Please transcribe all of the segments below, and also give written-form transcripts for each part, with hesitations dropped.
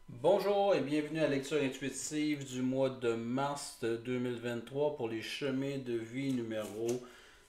Bonjour et bienvenue à la lecture intuitive du mois de mars 2023 pour les chemins de vie numéro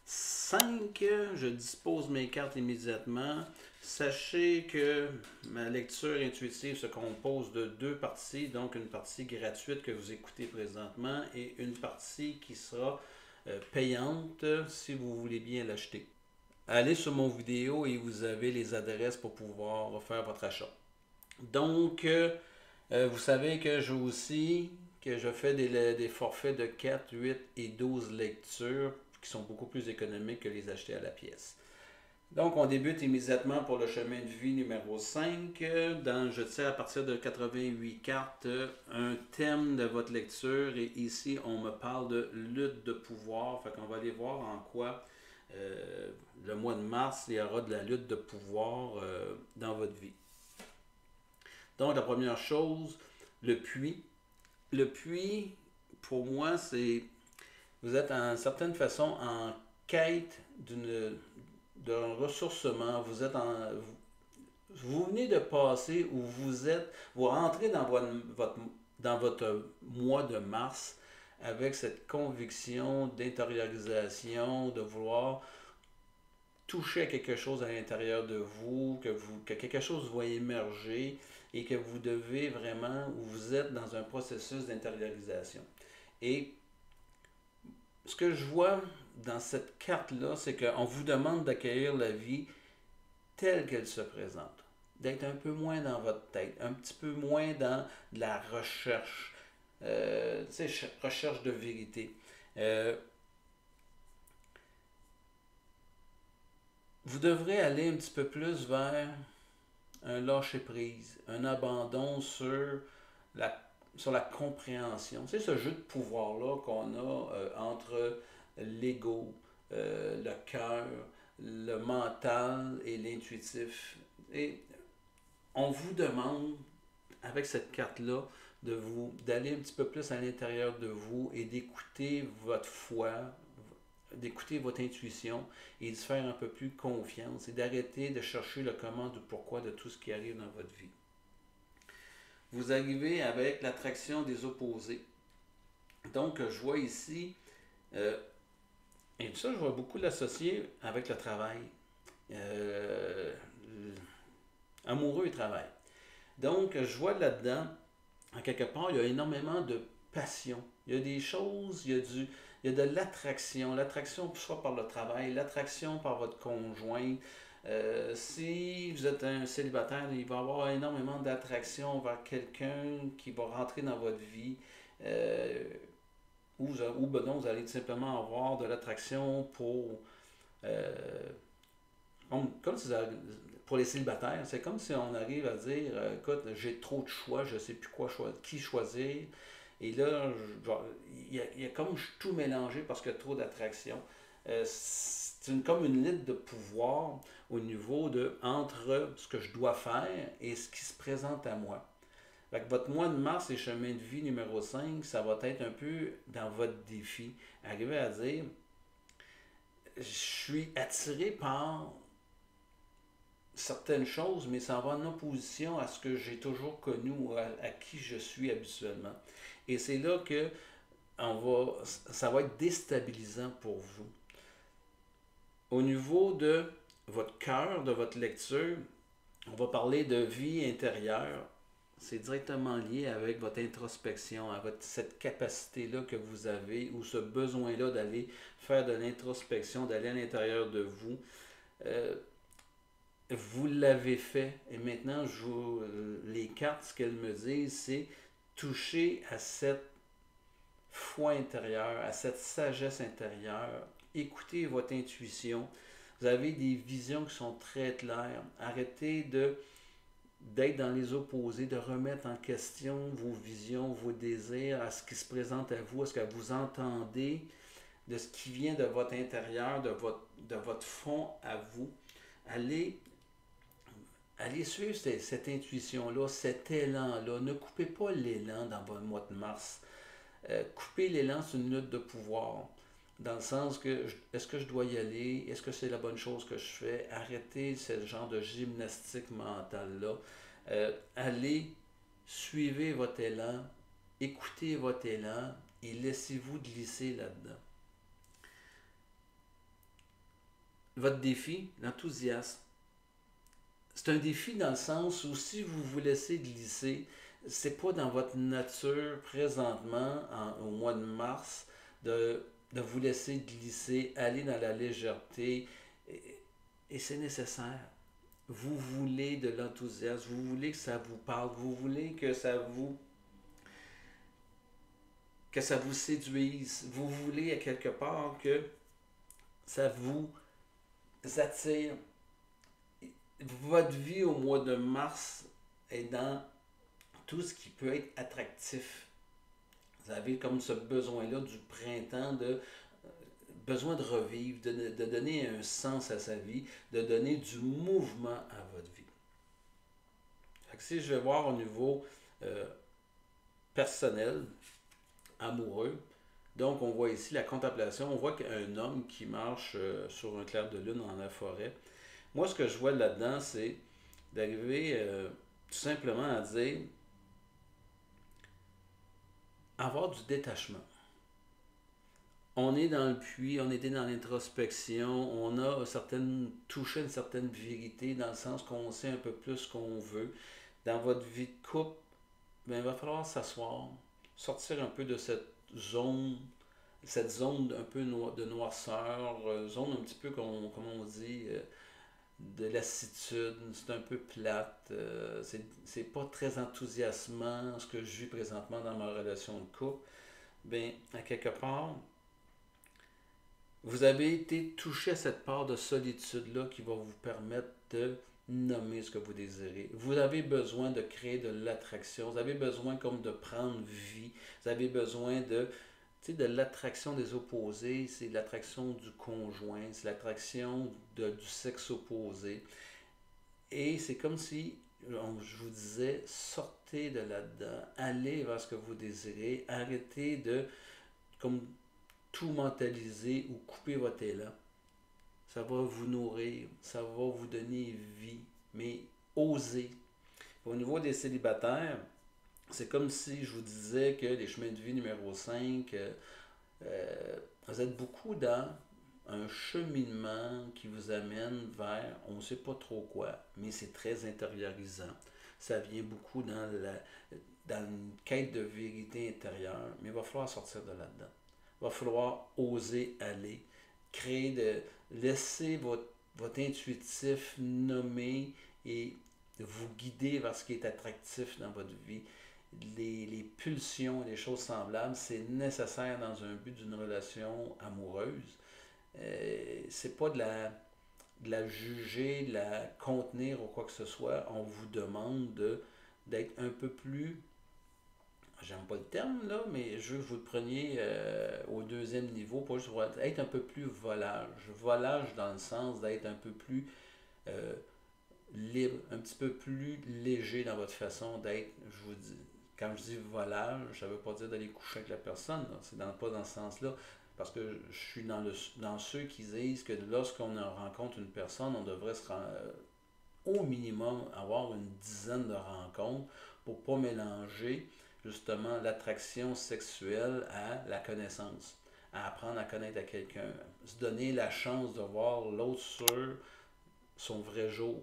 5. Je dispose mes cartes immédiatement. Sachez que ma lecture intuitive se compose de deux parties, donc une partie gratuite que vous écoutez présentement et une partie qui sera payante si vous voulez bien l'acheter. Allez sur mon vidéo et vous avez les adresses pour pouvoir faire votre achat. Donc, vous savez que je fais des forfaits de 4, 8 et 12 lectures qui sont beaucoup plus économiques que les acheter à la pièce. Donc, on débute immédiatement pour le chemin de vie numéro 5. Je tire à partir de 88 cartes un thème de votre lecture et ici, on me parle de lutte de pouvoir. Fait qu'on va aller voir en quoi le mois de mars, il y aura de la lutte de pouvoir dans votre vie. Donc, la première chose, le puits. Le puits, pour moi, c'est. Vous êtes en certaine façon en quête d'un ressourcement. Vous venez de passer où vous êtes. Vous rentrez dans votre mois de mars avec cette conviction d'intériorisation, de vouloir toucher à quelque chose à l'intérieur de vous, que quelque chose va émerger et que vous devez vraiment, ou vous êtes dans un processus d'intériorisation. Et ce que je vois dans cette carte-là, c'est qu'on vous demande d'accueillir la vie telle qu'elle se présente. D'être un peu moins dans votre tête, un petit peu moins dans de la recherche, recherche de vérité. Euh, vous devrez aller un petit peu plus vers un lâcher-prise, un abandon la, sur la compréhension. C'est ce jeu de pouvoir-là qu'on a entre l'ego, le cœur, le mental et l'intuitif. Et on vous demande, avec cette carte-là, d'aller un petit peu plus à l'intérieur de vous et d'écouter votre foi, d'écouter votre intuition et de se faire un peu plus confiance et d'arrêter de chercher le comment du pourquoi de tout ce qui arrive dans votre vie. Vous arrivez avec l'attraction des opposés. Donc, je vois ici, euh, et ça, je vois beaucoup l'associer avec le travail. Euh, Amoureux et travail. Donc, je vois là-dedans, en quelque part, il y a énormément de passion. Il y a des choses, il y a de l'attraction. L'attraction soit par le travail, l'attraction par votre conjoint. Si vous êtes un célibataire, il va y avoir énormément d'attraction vers quelqu'un qui va rentrer dans votre vie. Euh, ou ben non, vous allez tout simplement avoir de l'attraction euh, comme si pour les célibataires, c'est comme si on arrive à dire écoute, j'ai trop de choix, je ne sais plus qui choisir. Et là, il y a comme tout mélangé parce qu'il y a trop d'attraction. C'est comme une lutte de pouvoir au niveau de entre ce que je dois faire et ce qui se présente à moi. Fait que votre mois de mars et chemin de vie numéro 5, ça va être un peu dans votre défi. Arriver à dire je suis attiré par certaines choses, mais ça va en opposition à ce que j'ai toujours connu ou à qui je suis habituellement. Et c'est là que ça va être déstabilisant pour vous. Au niveau de votre cœur, de votre lecture, on va parler de vie intérieure. C'est directement lié avec votre introspection, avec cette capacité-là que vous avez ou ce besoin-là d'aller faire de l'introspection, d'aller à l'intérieur de vous. Euh, vous l'avez fait et maintenant les cartes, ce qu'elles me disent, c'est toucher à cette foi intérieure, à cette sagesse intérieure, écoutez votre intuition. Vous avez des visions qui sont très claires. Arrêtez d'être dans les opposés, de remettre en question vos visions, vos désirs, à ce qui se présente à vous, à ce que vous entendez, de ce qui vient de votre intérieur, de votre fond à vous. Allez Allez suivre cette intuition-là, cet élan-là. Ne coupez pas l'élan dans votre mois de mars. Couper l'élan, c'est une lutte de pouvoir. Dans le sens que, est-ce que je dois y aller? Est-ce que c'est la bonne chose que je fais? Arrêtez ce genre de gymnastique mentale-là. Allez suivez votre élan, écoutez votre élan et laissez-vous glisser là-dedans. Votre défi, l'enthousiasme. C'est un défi dans le sens où si vous vous laissez glisser, c'est pas dans votre nature présentement, au mois de mars, de vous laisser glisser, aller dans la légèreté, et c'est nécessaire. Vous voulez de l'enthousiasme, vous voulez que ça vous parle, vous voulez que ça vous séduise, vous voulez à quelque part que ça vous attire. Votre vie au mois de mars est dans tout ce qui peut être attractif. Vous avez comme ce besoin-là du printemps, besoin de revivre, de donner un sens à sa vie, de donner du mouvement à votre vie. Fait que si je vais voir au niveau euh, personnel, amoureux, donc on voit ici la contemplation, on voit qu'un homme qui marche sur un clair de lune dans la forêt. Moi, ce que je vois là-dedans, c'est d'arriver tout simplement à dire avoir du détachement. On est dans le puits, on était dans l'introspection, on a touché une certaine vérité dans le sens qu'on sait un peu plus ce qu'on veut. Dans votre vie de couple, ben, il va falloir s'asseoir, sortir un peu de cette zone un peu de noirceur, zone un petit peu, comme on dit, de lassitude, c'est un peu plate, c'est pas très enthousiasmant ce que je vis présentement dans ma relation de couple. Ben, à quelque part, vous avez été touché à cette part de solitude-là qui va vous permettre de nommer ce que vous désirez. Vous avez besoin de créer de l'attraction. Vous avez besoin comme de prendre vie. Vous avez besoin de l'attraction des opposés. C'est l'attraction du conjoint. C'est l'attraction du sexe opposé. Et c'est comme si je vous disais, sortez de là-dedans. Allez vers ce que vous désirez. Arrêtez de comme tout mentaliser ou couper votre élan. Ça va vous nourrir, ça va vous donner vie, mais osez. Au niveau des célibataires, c'est comme si je vous disais que les chemins de vie numéro 5, vous êtes beaucoup dans un cheminement qui vous amène vers on ne sait pas trop quoi, mais c'est très intériorisant. Ça vient beaucoup dans une quête de vérité intérieure, mais il va falloir sortir de là-dedans. Il va falloir oser aller, laisser votre intuitif nommer et vous guider vers ce qui est attractif dans votre vie. Les pulsions, les choses semblables, c'est nécessaire dans un but d'une relation amoureuse. C'est pas de la juger, de la contenir ou quoi que ce soit. On vous demande d'être un peu plus, j'aime pas le terme là, mais je veux que vous le preniez au deuxième niveau, pas juste être un peu plus volage. Volage dans le sens d'être un peu plus libre, un petit peu plus léger dans votre façon d'être. Je vous dis, quand je dis volage, ça ne veut pas dire d'aller coucher avec la personne, c'est pas dans ce sens-là. Parce que je suis dans ceux qui disent que lorsqu'on rencontre une personne, on devrait au minimum avoir une dizaine de rencontres pour ne pas mélanger justement l'attraction sexuelle à la connaissance, à apprendre à connaître à quelqu'un, se donner la chance de voir l'autre sur son vrai jour.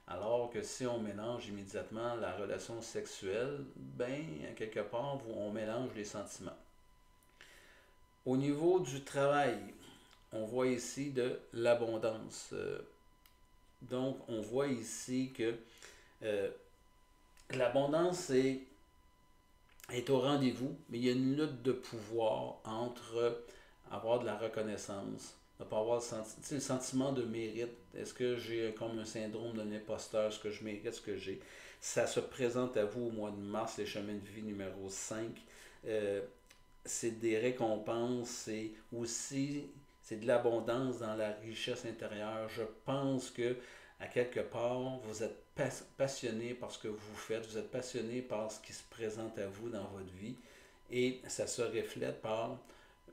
Alors que si on mélange immédiatement la relation sexuelle, ben, quelque part, on mélange les sentiments. Au niveau du travail, on voit ici de l'abondance. Donc, on voit ici que l'abondance est au rendez-vous, mais il y a une lutte de pouvoir entre avoir de la reconnaissance, ne pas avoir le sentiment de mérite. Est-ce que j'ai comme un syndrome de l'imposteur? Est-ce que je mérite ce que j'ai? Ça se présente à vous au mois de mars, les chemins de vie numéro 5. C'est des récompenses, c'est de l'abondance dans la richesse intérieure. Je pense que à quelque part, vous êtes passionné par ce que vous faites, vous êtes passionné par ce qui se présente à vous dans votre vie et ça se reflète par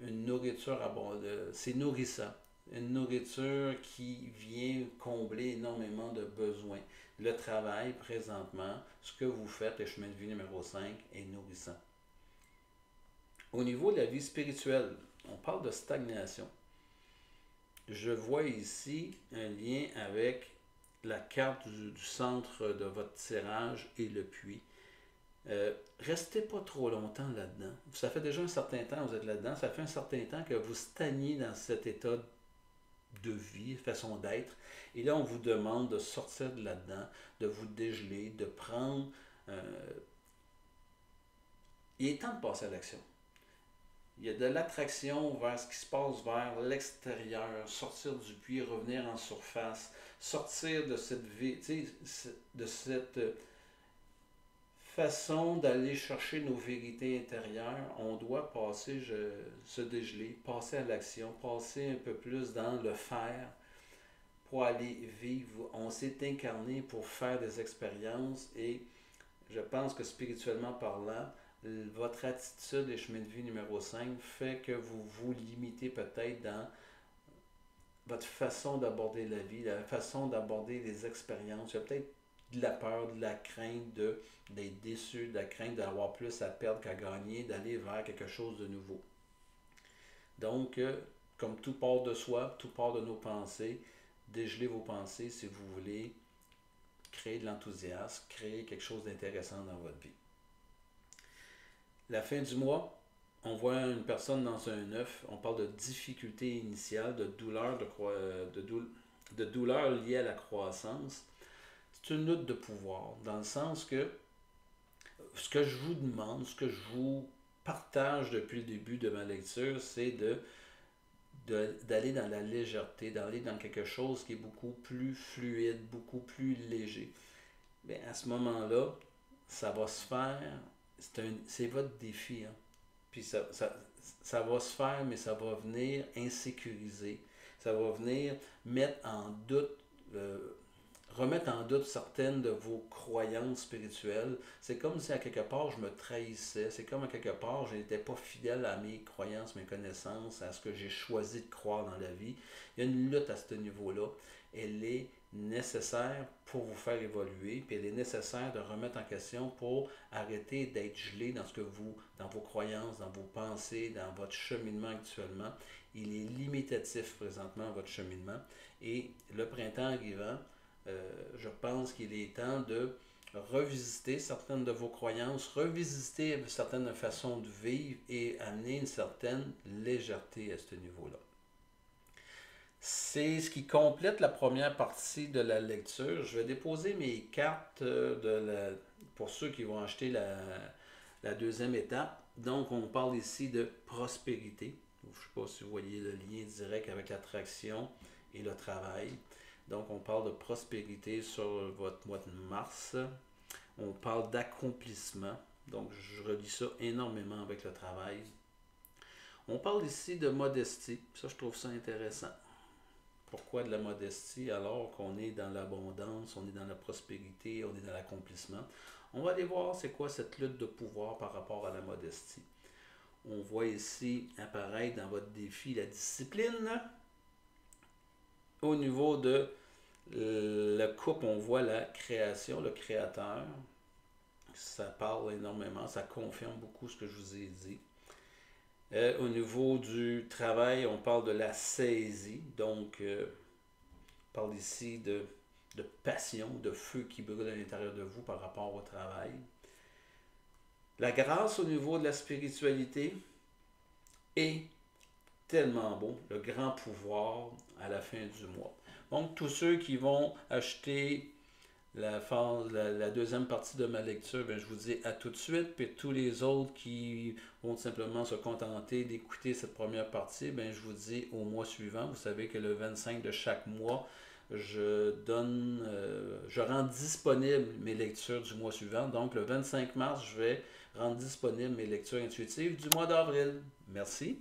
une nourriture abondante. C'est nourrissant. une nourriture qui vient combler énormément de besoins. Le travail, présentement, ce que vous faites, le chemin de vie numéro 5, est nourrissant. Au niveau de la vie spirituelle, on parle de stagnation. Je vois ici un lien avec la carte du centre de votre tirage et le puits. Restez pas trop longtemps là-dedans. Ça fait déjà un certain temps que vous êtes là-dedans. Ça fait un certain temps que vous stagnez dans cet état de vie, façon d'être. Et là, on vous demande de sortir de là-dedans, de vous dégeler, de prendre... il est temps de passer à l'action. Il y a de l'attraction vers ce qui se passe vers l'extérieur, sortir du puits, revenir en surface, sortir de cette vie, de cette façon d'aller chercher nos vérités intérieures. On doit passer, se dégeler, passer à l'action, passer un peu plus dans le faire pour aller vivre. On s'est incarné pour faire des expériences et je pense que spirituellement parlant, votre attitude et chemin de vie numéro 5 fait que vous vous limitez peut-être dans votre façon d'aborder la vie, la façon d'aborder les expériences. Il y a peut-être de la peur, de la crainte d'être déçu, de la crainte d'avoir plus à perdre qu'à gagner, d'aller vers quelque chose de nouveau. Donc, comme tout part de soi, tout part de nos pensées, dégelez vos pensées si vous voulez créer de l'enthousiasme, créer quelque chose d'intéressant dans votre vie. La fin du mois, on voit une personne dans un œuf, on parle de difficulté initiale, de douleur, de douleur liée à la croissance. C'est une lutte de pouvoir, dans le sens que ce que je vous demande, ce que je vous partage depuis le début de ma lecture, c'est d'aller dans la légèreté, d'aller dans quelque chose qui est beaucoup plus fluide, beaucoup plus léger. Bien, à ce moment-là, ça va se faire, c'est votre défi. Hein? Puis ça va se faire, mais ça va venir insécuriser. Ça va venir mettre en doute, remettre en doute certaines de vos croyances spirituelles. C'est comme si à quelque part je me trahissais. C'est comme à quelque part je n'étais pas fidèle à mes croyances, mes connaissances, à ce que j'ai choisi de croire dans la vie. Il y a une lutte à ce niveau-là. Elle est nécessaire pour vous faire évoluer, puis elle est nécessaire de remettre en question pour arrêter d'être gelé dans dans vos croyances, dans vos pensées, dans votre cheminement actuellement. Il est limitatif présentement votre cheminement. Et le printemps arrivant, je pense qu'il est temps de revisiter certaines de vos croyances, revisiter certaines façons de vivre et amener une certaine légèreté à ce niveau-là. C'est ce qui complète la première partie de la lecture. Je vais déposer mes cartes pour ceux qui vont acheter la deuxième étape. Donc, on parle ici de prospérité. Je ne sais pas si vous voyez le lien direct avec l'attraction et le travail. Donc, on parle de prospérité sur votre mois de mars. On parle d'accomplissement. Donc, je relis ça énormément avec le travail. On parle ici de modestie. Ça, je trouve ça intéressant. Pourquoi de la modestie alors qu'on est dans l'abondance, on est dans la prospérité, on est dans l'accomplissement? On va aller voir c'est quoi cette lutte de pouvoir par rapport à la modestie. On voit ici apparaître dans votre défi la discipline. Au niveau de la coupe, on voit la création, le créateur. Ça parle énormément, ça confirme beaucoup ce que je vous ai dit. Au niveau du travail, on parle de la saisie. Donc, on parle ici de passion, de feu qui brûle à l'intérieur de vous par rapport au travail. La grâce au niveau de la spiritualité est tellement beau, le grand pouvoir à la fin du mois. Donc, tous ceux qui vont acheter la deuxième partie de ma lecture, je vous dis à tout de suite. Puis tous les autres qui vont simplement se contenter d'écouter cette première partie, je vous dis au mois suivant. Vous savez que le 25 de chaque mois, je rends disponible mes lectures du mois suivant. Donc le 25 mars, je vais rendre disponible mes lectures intuitives du mois d'avril. Merci.